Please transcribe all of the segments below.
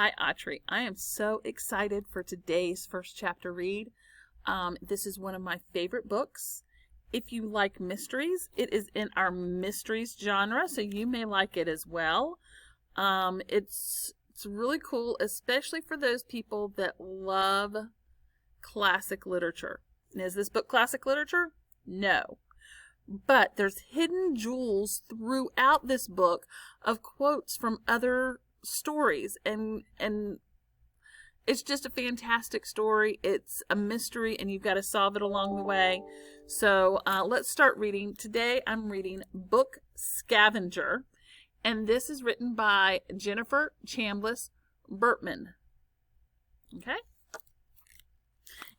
Hi, Autry. I am so excited for today's first chapter read. This is one of my favorite books. If you like mysteries, it is in our mysteries genre, so you may like it as well. It's really cool, especially for those people that love classic literature. And is this book classic literature? No. But there's hidden jewels throughout this book of quotes from other stories, and it's just a fantastic story. It's a mystery and you've got to solve it along the way. So let's start reading. Today I'm reading book Scavenger, and this is written by Jennifer Chambliss Burtman. Okay,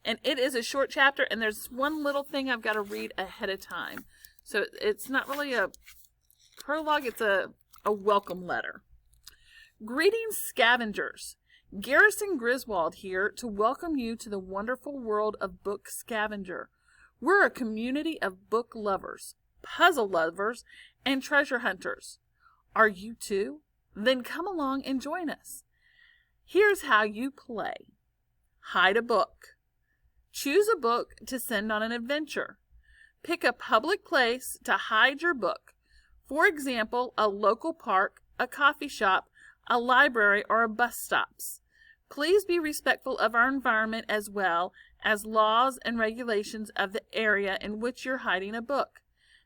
and it is a short chapter, and there's one little thing I've got to read ahead of time. So it's not really a prologue, it's a welcome letter. Greetings, scavengers. Garrison Griswold here to welcome you to the wonderful world of Book Scavenger. We're a community of book lovers, puzzle lovers, and treasure hunters. Are you too? Then come along and join us. Here's how you play. Hide a book. Choose a book to send on an adventure. Pick a public place to hide your book. For example, a local park, a coffee shop, a library, or a bus stops. Please be respectful of our environment as well as laws and regulations of the area in which you're hiding a book.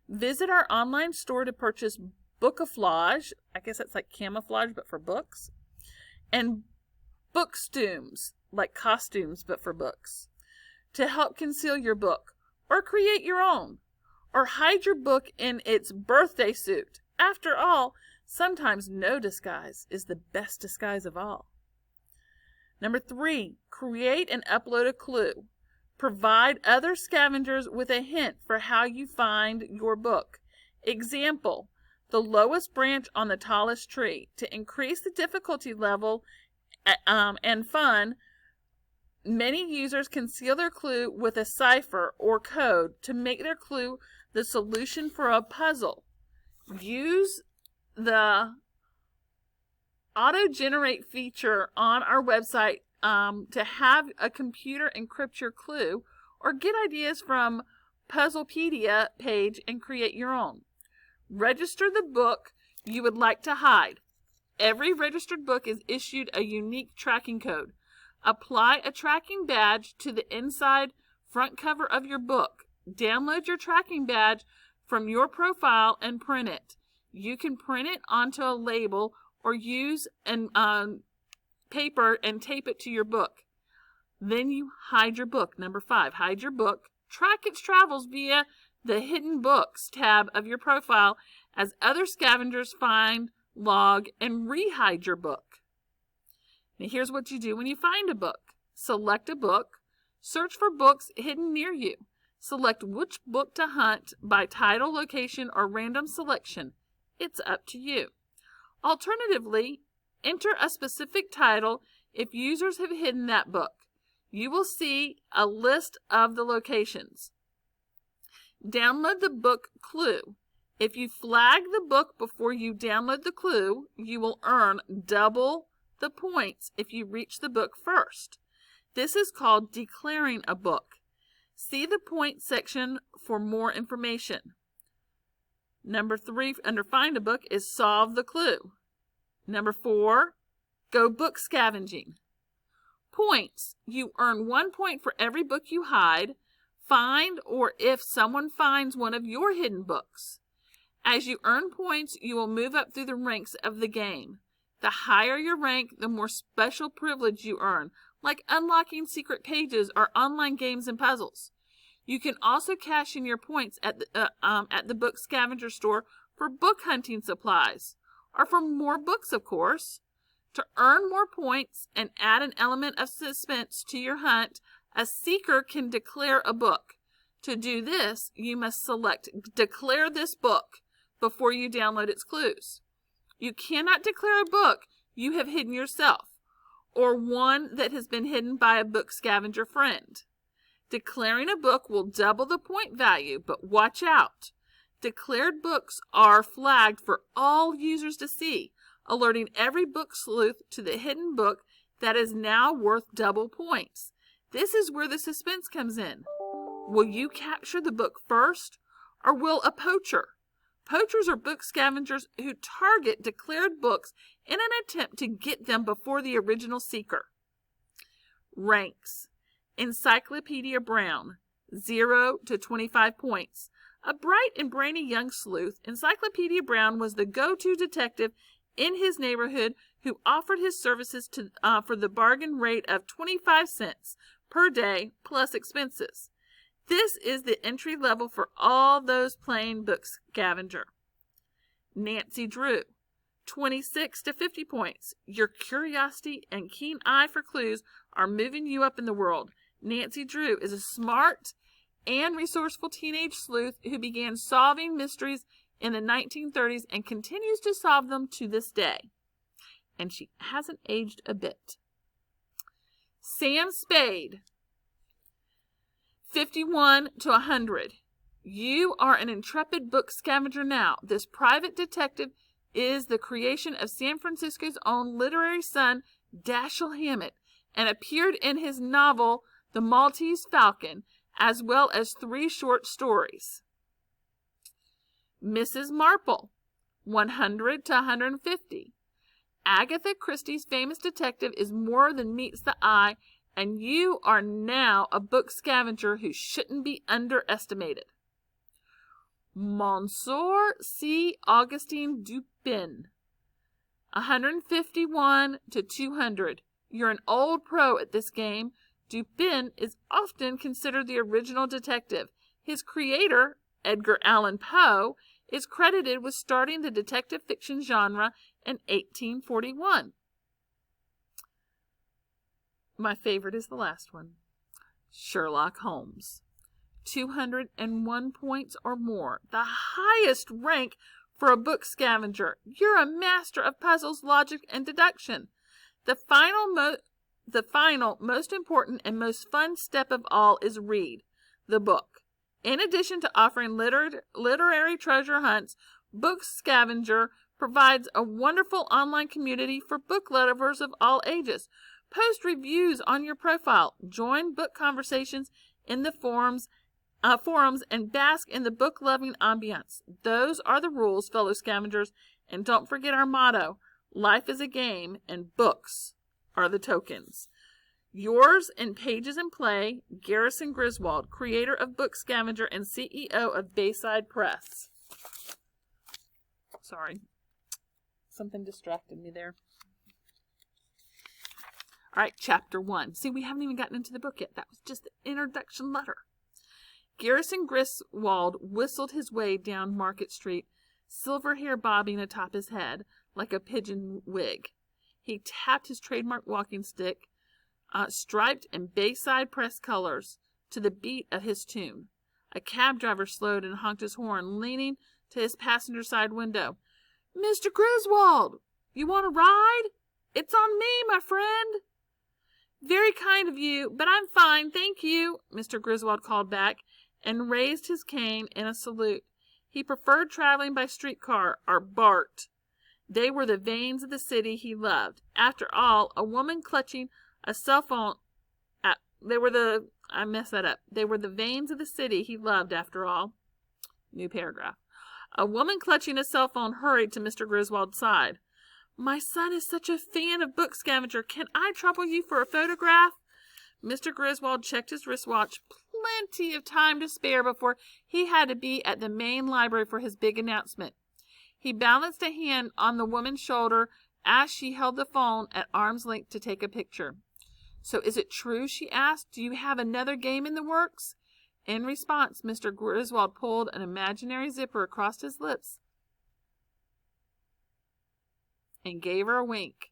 Visit our online store to purchase bookaflage, I guess that's like camouflage but for books, and bookstooms, like costumes but for books, to help conceal your book, or create your own, or hide your book in its birthday suit. After all, sometimes no disguise is the best disguise of all. Number 3, create and upload a clue. Provide other scavengers with a hint for how you find your book. Example, the lowest branch on the tallest tree. To increase the difficulty level and fun, many users conceal their clue with a cipher or code to make their clue the solution for a puzzle. Use the auto-generate feature on our website to have a computer encrypt your clue, or get ideas from Puzzlepedia page and create your own. Register the book you would like to hide. Every registered book is issued a unique tracking code. Apply a tracking badge to the inside front cover of your book. Download your tracking badge from your profile and print it. You can print it onto a label or use paper and tape it to your book. Then you hide your book. Number 5, hide your book. Track its travels via the Hidden Books tab of your profile as other scavengers find, log, and re-hide your book. Now here's what you do when you find a book. Select a book. Search for books hidden near you. Select which book to hunt by title, location, or random selection. It's up to you. Alternatively, enter a specific title if users have hidden that book. You will see a list of the locations. Download the book clue. If you flag the book before you download the clue, you will earn double the points if you reach the book first. This is called declaring a book. See the points section for more information. Number 3 under find a book is solve the clue. Number 4, go book scavenging. Points. You earn 1 point for every book you hide, find, or if someone finds one of your hidden books. As you earn points, you will move up through the ranks of the game. The higher your rank, the more special privilege you earn, like unlocking secret pages or online games and puzzles. You can also cash in your points at the Book Scavenger store for book hunting supplies, or for more books, of course. To earn more points and add an element of suspense to your hunt, a seeker can declare a book. To do this, you must select Declare this book before you download its clues. You cannot declare a book you have hidden yourself, or one that has been hidden by a book scavenger friend. Declaring a book will double the point value, but watch out. Declared books are flagged for all users to see. alerting every book sleuth to the hidden book that is now worth double points. This is where the suspense comes in. Will you capture the book first, or will a poacher? Poachers are book scavengers who target declared books in an attempt to get them before the original seeker. Ranks. Encyclopedia Brown, 0 to 25 points. A bright and brainy young sleuth, Encyclopedia Brown was the go-to detective in his neighborhood who offered his services for the bargain rate of 25 cents per day plus expenses. This is the entry level for all those playing book scavenger. Nancy Drew, 26 to 50 points. Your curiosity and keen eye for clues are moving you up in the world. Nancy Drew is a smart and resourceful teenage sleuth who began solving mysteries in the 1930s and continues to solve them to this day. And she hasn't aged a bit. Sam Spade, 51 to 100. You are an intrepid book scavenger now. This private detective is the creation of San Francisco's own literary son, Dashiell Hammett, and appeared in his novel, The Maltese Falcon, as well as 3 short stories. Mrs. Marple, 100 to 150. Agatha Christie's famous detective is more than meets the eye, and you are now a book scavenger who shouldn't be underestimated. Monsieur C. Augustin Dupin, 151 to 200. You're an old pro at this game. Dupin is often considered the original detective. His creator, Edgar Allan Poe, is credited with starting the detective fiction genre in 1841. My favorite is the last one. Sherlock Holmes, 201 points or more, the highest rank for a book scavenger. You're a master of puzzles, logic, and deduction. The final, most important and most fun step of all is read the book. In addition to offering literary treasure hunts, Book Scavenger provides a wonderful online community for book lovers of all ages. Post reviews on your profile, join book conversations in the forums, and bask in the book-loving ambiance. Those are the rules, fellow scavengers, and don't forget our motto: life is a game, and books are the tokens. Yours in Pages and Play, Garrison Griswold, creator of Book Scavenger and CEO of Bayside Press. Sorry, something distracted me there. All right, Chapter 1. See, we haven't even gotten into the book yet. That was just the introduction letter. Garrison Griswold whistled his way down Market Street, silver hair bobbing atop his head like a pigeon wig. He tapped his trademark walking stick, striped in Bayside Press colors, to the beat of his tune. A cab driver slowed and honked his horn, leaning to his passenger side window. "Mr. Griswold, you want a ride? It's on me, my friend." "Very kind of you, but I'm fine, thank you," Mr. Griswold called back, and raised his cane in a salute. He preferred traveling by streetcar or BART. They were the veins of the city he loved. After all, a woman clutching a cell phone... They were the veins of the city he loved, after all. New paragraph. A woman clutching a cell phone hurried to Mr. Griswold's side. "My son is such a fan of Book Scavenger. Can I trouble you for a photograph?" Mr. Griswold checked his wristwatch. Plenty of time to spare before he had to be at the main library for his big announcement. He balanced a hand on the woman's shoulder as she held the phone at arm's length to take a picture. "So is it true?" she asked. "Do you have another game in the works?" In response, Mr. Griswold pulled an imaginary zipper across his lips and gave her a wink.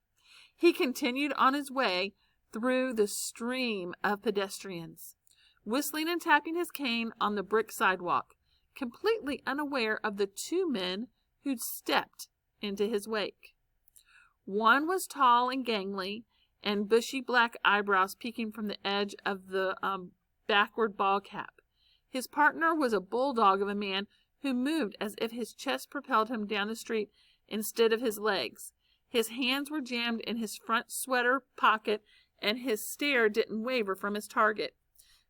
He continued on his way through the stream of pedestrians, whistling and tapping his cane on the brick sidewalk, completely unaware of the 2 men who'd stepped into his wake. One was tall and gangly, and bushy black eyebrows peeking from the edge of the backward ball cap. His partner was a bulldog of a man who moved as if his chest propelled him down the street instead of his legs. His hands were jammed in his front sweater pocket, and his stare didn't waver from his target.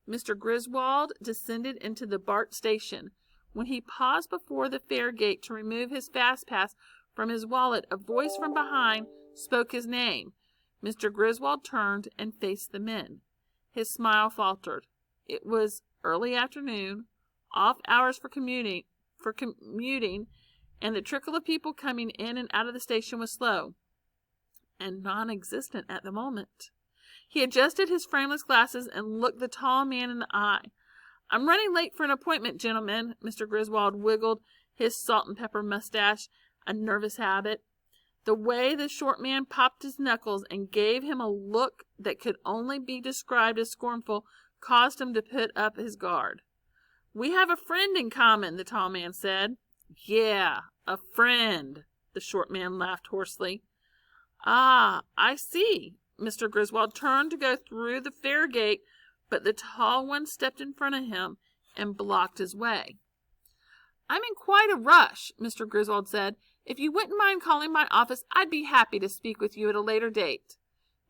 Mr. Griswold descended into the BART station. When he paused before the fare gate to remove his fast pass from his wallet, a voice from behind spoke his name. Mr. Griswold turned and faced the men. His smile faltered. It was early afternoon, off hours for commuting, and the trickle of people coming in and out of the station was slow and non-existent at the moment. He adjusted his frameless glasses and looked the tall man in the eye. "I'm running late for an appointment, gentlemen." Mr. Griswold wiggled his salt and pepper mustache, a nervous habit. The way the short man popped his knuckles and gave him a look that could only be described as scornful caused him to put up his guard. "We have a friend in common," the tall man said. "Yeah, a friend," the short man laughed hoarsely. "Ah, I see." Mr. Griswold turned to go through the fare gate, but the tall one stepped in front of him and blocked his way. "I'm in quite a rush," Mr. Griswold said. "If you wouldn't mind calling my office, I'd be happy to speak with you at a later date."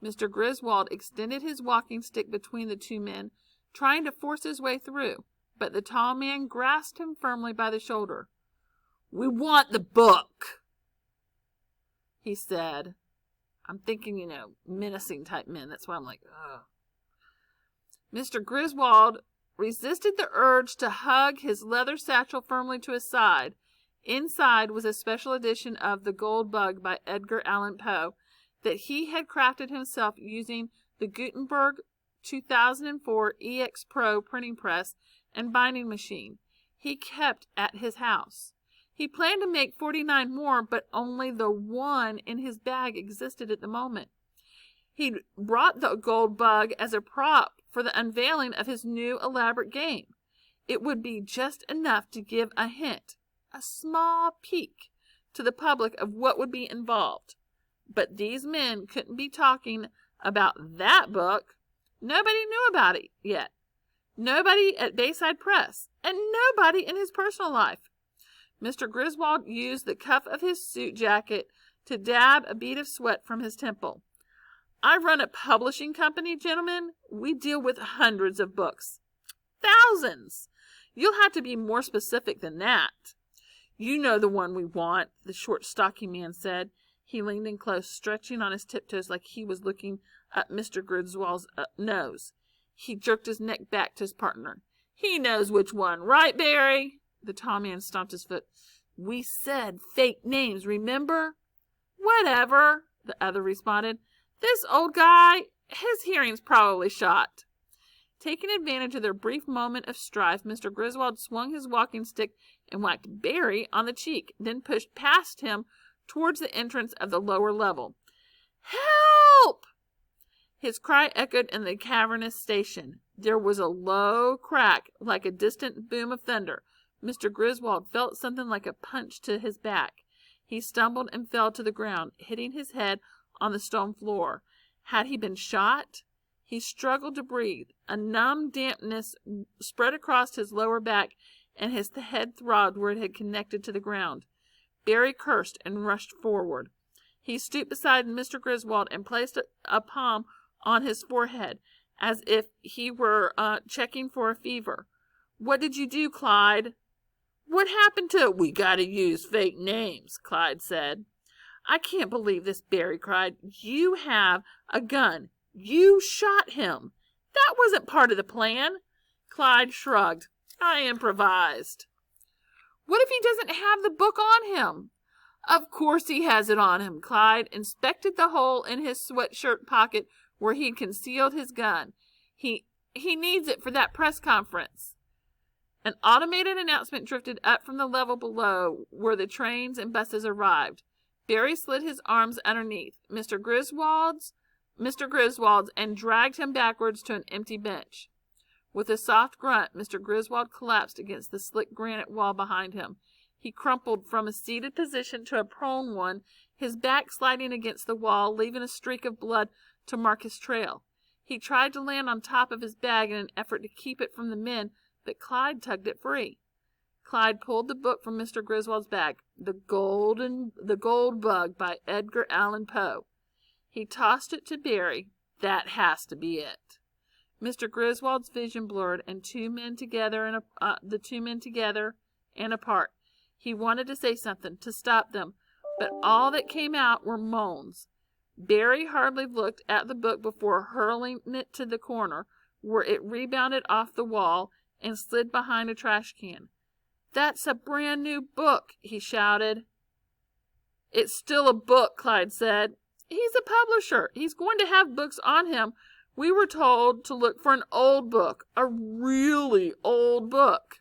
Mr. Griswold extended his walking stick between the two men, trying to force his way through, but the tall man grasped him firmly by the shoulder. "We want the book," he said. I'm thinking, menacing type men. That's why I'm like, ugh. Mr. Griswold resisted the urge to hug his leather satchel firmly to his side. Inside was a special edition of The Gold Bug by Edgar Allan Poe that he had crafted himself using the Gutenberg 2004 EX Pro printing press and binding machine he kept at his house. He planned to make 49 more, but only the one in his bag existed at the moment. He'd brought the gold bug as a prop for the unveiling of his new elaborate game. It would be just enough to give a hint, a small peek, to the public of what would be involved. But these men couldn't be talking about that book. Nobody knew about it yet. Nobody at Bayside Press, and nobody in his personal life. Mr. Griswold used the cuff of his suit jacket to dab a bead of sweat from his temple. "I run a publishing company, gentlemen. We deal with hundreds of books. Thousands. You'll have to be more specific than that." "You know the one we want," the short, stocky man said. He leaned in close, stretching on his tiptoes like he was looking up Mr. Griswold's nose. He jerked his neck back to his partner. "He knows which one, right, Barry?" The tall man stomped his foot. "We said fake names, remember?" "Whatever," the other responded. "This old guy, his hearing's probably shot." Taking advantage of their brief moment of strife, Mr. Griswold swung his walking stick and whacked Barry on the cheek, then pushed past him towards the entrance of the lower level. "Help!" His cry echoed in the cavernous station. There was a low crack like a distant boom of thunder. Mr. Griswold felt something like a punch to his back. He stumbled and fell to the ground, hitting his head on the stone floor. Had he been shot? He struggled to breathe. A numb dampness spread across his lower back, and his head throbbed where it had connected to the ground. Barry cursed and rushed forward. He stooped beside Mr. Griswold and placed a palm on his forehead, as if he were checking for a fever. "What did you do, Clyde?" "What happened to—" "We gotta use fake names," Clyde said. "I can't believe this," Barry cried. "You have a gun. You shot him. That wasn't part of the plan." Clyde shrugged. "I improvised." "What if he doesn't have the book on him?" "Of course he has it on him." Clyde inspected the hole in his sweatshirt pocket where he'd concealed his gun. He needs it for that press conference." An automated announcement drifted up from the level below where the trains and buses arrived. Barry slid his arms underneath Mr. Griswold's, and dragged him backwards to an empty bench. With a soft grunt, Mr. Griswold collapsed against the slick granite wall behind him. He crumpled from a seated position to a prone one, his back sliding against the wall, leaving a streak of blood to mark his trail. He tried to land on top of his bag in an effort to keep it from the men, but Clyde tugged it free. Clyde pulled the book from Mr. Griswold's bag. The Gold Bug by Edgar Allan Poe. He tossed it to Barry. That has to be it. Mr. Griswold's vision blurred, and the two men together and apart. He wanted to say something, to stop them, but all that came out were moans. Barry hardly looked at the book before hurling it to the corner, where it rebounded off the wall and slid behind a trash can. "That's a brand new book," he shouted. "It's still a book," Clyde said. "He's a publisher. He's going to have books on him. We were told to look for an old book, a really old book."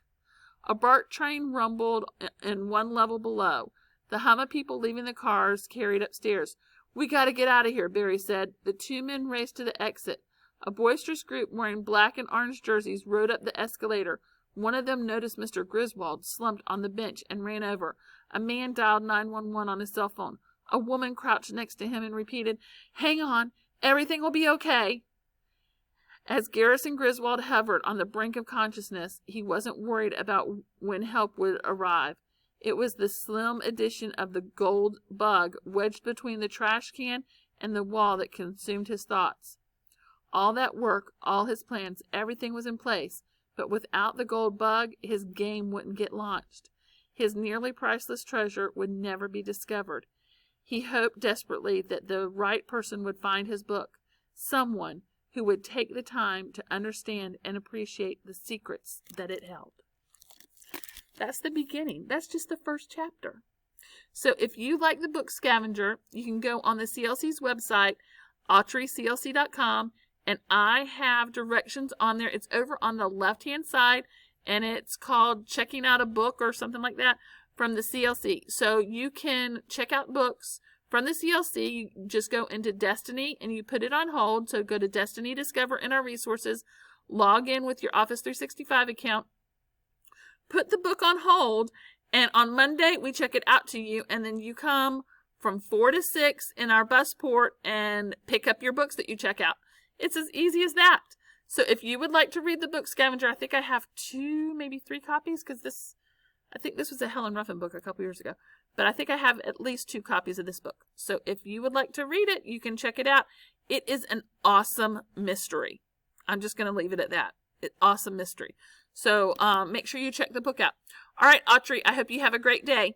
A BART train rumbled in one level below. The hum of people leaving the cars carried upstairs. "We got to get out of here," Barry said. The two men raced to the exit. A boisterous group wearing black and orange jerseys rode up the escalator. One of them noticed Mr. Griswold slumped on the bench and ran over. A man dialed 911 on his cell phone. A woman crouched next to him and repeated, "Hang on, everything will be okay." As Garrison Griswold hovered on the brink of consciousness, he wasn't worried about when help would arrive. It was the slim edition of the Gold Bug wedged between the trash can and the wall that consumed his thoughts. All that work, all his plans, everything was in place, but without the Gold Bug, his game wouldn't get launched. His nearly priceless treasure would never be discovered. He hoped desperately that the right person would find his book, someone who would take the time to understand and appreciate the secrets that it held. That's the beginning. That's just the first chapter. So if you like the book Scavenger, you can go on the CLC's website, autryclc.com, and I have directions on there. It's over on the left-hand side, and it's called Checking Out a Book or something like that from the CLC. So you can check out books from the CLC. You just go into Destiny and you put it on hold. So go to Destiny, Discover in our resources, log in with your Office 365 account, put the book on hold, and on Monday we check it out to you, and then you come from 4 to 6 in our bus port and pick up your books that you check out. It's as easy as that. So if you would like to read the book Scavenger, I think I have 2, maybe 3 copies, because I think this was a Helen Ruffin book a couple years ago. But I think I have at least 2 copies of this book. So if you would like to read it, you can check it out. It is an awesome mystery. I'm just going to leave it at that. Awesome mystery. So make sure you check the book out. All right, Autry, I hope you have a great day.